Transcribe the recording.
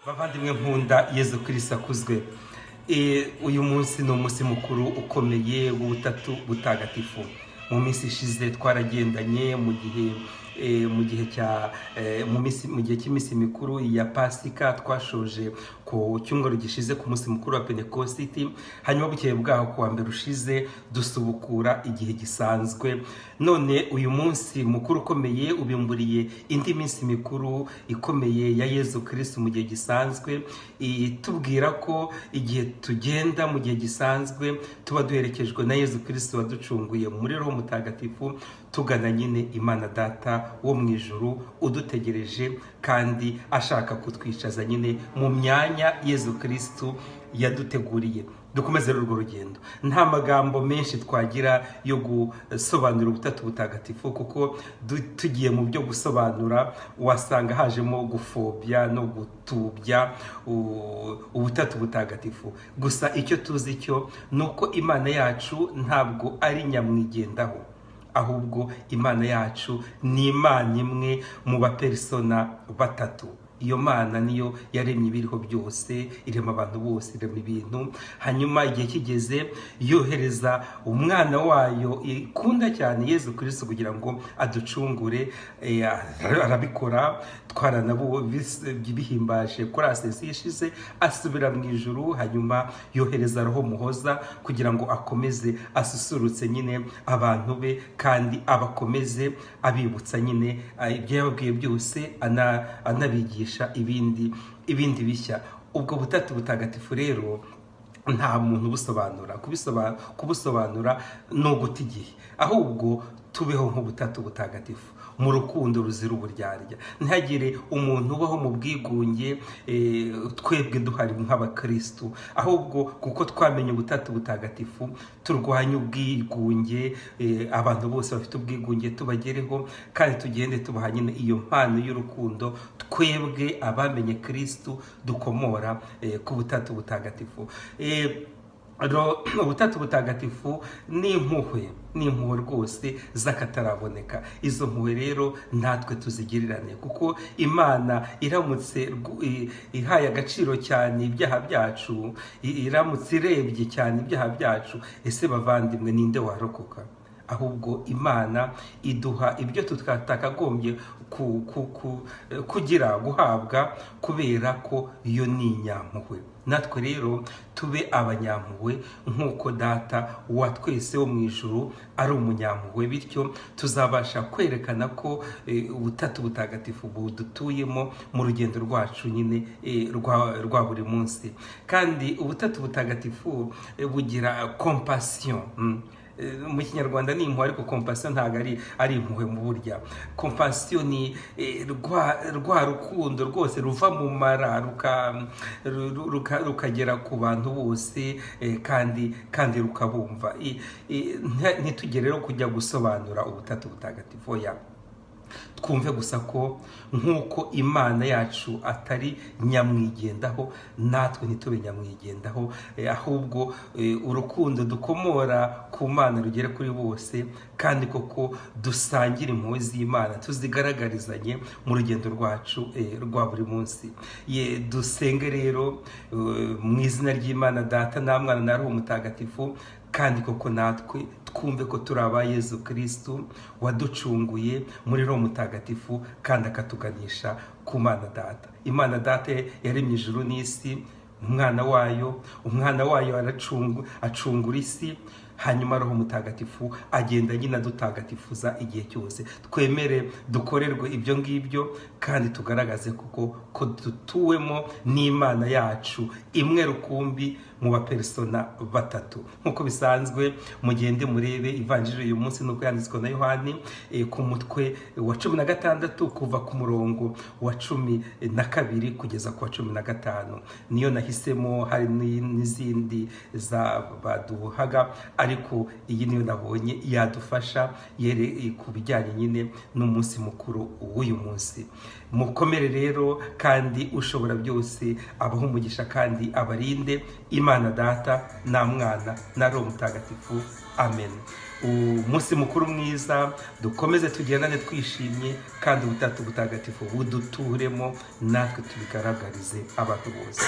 bavandimwe nkunda Yezu Kristo akuzwe. Uyu munsi ni umunsi mukuru ukomeye w'ubutatu butagatifu. Mu minsi ishize twaragendanye mu gihe cy'iminsi mikuru ya Pasika, twashoje ku cyumweru gishize ku munsi mukuru wa Pentekositi, hanyuma bukeye bwaho ku wa mbere ushize dusubukura igihe gisanzwe. None uyu munsi mukuru ukomeye ubimburiye indi minsi mikuru ikomeye ya Yezu Kristo mu gihe gisanzwe, tubwira ko igihe tugenda mu gihe gisanzwe tuba duherekejwe na Yezu Kristo waducunguye muri Roho Mutagatifu, tugana nyine Imana Data wo mu ijuru udutegereje kandi ashaka kutwicaza nyine mu myanya Yezu Kristo yaduteguriye. Dukomeze urwo rugendo. Nta magambo menshi twagira yo gusobanura ubutatu butagatifu, kuko tugiye mu byo gusobanura wasanga hajemo gufobya no gutubya ubutatu butagatifu. Gusa icyo tuzi cyo nuko Imana yacu ntabwo ari nyamwigendaho, ahubwo Imana yacu ni Imana imwe mu bapersona batatu. Iyo Mana niyo yaremye ibiriho byose, irema abantu bose, irema ibintu. Hanyuma igihe kigeze yohereza umwana wayo ikunda cyane Yezu Kristo kugira ngo aducungure. Arabikora, twaranabo bihimbaje kuri asesi ishize, asubira mu ijuru. Hanyuma yohereza Roho Muhoza kugira ngo akomeze asusurutse nyine abantu be, kandi abakomeze abibutsa nyine ibyo yababwiye byose, anabigisha ibindi bishya. Ubwo butatu butagatifu rero nta muntu busobanura, kubusobanura no guta igihe, ahubwo tubeho nk'ubutatu butagatifu mu rukundo ruzira uburyarya. Ntihagire umuntu ubaho mu bwigunge twebwe duhari nk'abakristu, ahubwo kuko twamenye ubutatu butagatifu turwanye ubwigunge, abantu bose bafite ubwigunge tubagereho, kandi tugende tubaha nyine iyo mpano y'urukundo twebwe abamenye Kristu dukomora ku butatu butagatifu. Ubutatu butagatifu ni impuhwe rwose z'akataraboneka. Izo mpuhwe rero natwe tuzigirirane, kuko Imana iramutse ihaye agaciro cyane ibyaha byacu, iramutse irebye cyane ibyaha byacu, ese bavandimwe ninde warokoka? Ahubwo Imana iduha ibyo tutakagombye guhabwa, kubera ko iyo ni inyampuhwe. Natwe rero tube abanyampuhwe nk'uko Data wa twese wo mu ijuru ari umunyampuhwe, bityo tuzabasha kwerekana ko ubutatu butagatifu budutuyemo mu rugendo rwacu nyine rwa buri munsi. Kandi ubutatu butagatifu bugira compassion. Mu Kinyarwanda ni impuhwe, ariko compassion ntabwo ari impuhwe mu burya. Compassion ni rwa rukundo rwose ruva mu mara rukagera ku bantu bose, kandi rukabumva. Ntitugere rero kujya gusobanura ubutatu butagatifu, twumve gusa ko nk'uko Imana yacu atari nyamwigendaho, natwe ntitube nyamwigendaho, ahubwo urukundo dukomora ku Mana rugere kuri bose, kandi koko dusangire impuhwe z'Imana, tuzigaragarizanye mu rugendo rwacu rwa buri munsi. Dusenge rero mu izina ry'Imana Data na Mwana na Roho Mutagatifu, kandi koko natwe twumve ko turi aba Yezu Kristo waducunguye muri Roho Mutagatifu, kandi akatuganisha ku Mana Data. Imana Data yaremye ijuru n'isi, umwana wayo acungura isi, hanyuma Roho Mutagatifu agenda nyine adutagatifuza igihe cyose. Twemere dukorerwe ibyo ngibyo, kandi tugaragaze ko dutuwemo n'Imana yacu imwe rukumbi mu bapersona batatu. Nk'uko bisanzwe mugende murebe ivanjiri uyu munsi nuko yanditswe na Yohani ku mutwe wa 16 kuva ku murongo wa 12 kugeza ku wa 15. Niyo nahisemo, hari n'izindi baduhaga, ariko iyi niyo nabonye yadufasha ku bijyanye nyine n'umunsi mukuru w'uyu munsi. Mukomere rero, kandi ushobora byose abaho umugisha kandi abarinde, Imana Data na Mwana na Roho Mutagatifu. Amen. Umunsi mukuru mwiza, dukomeze tugendane twishimye, kandi ubutatu butagatifu buduturemo, natwe tubigaragarize abantu bose.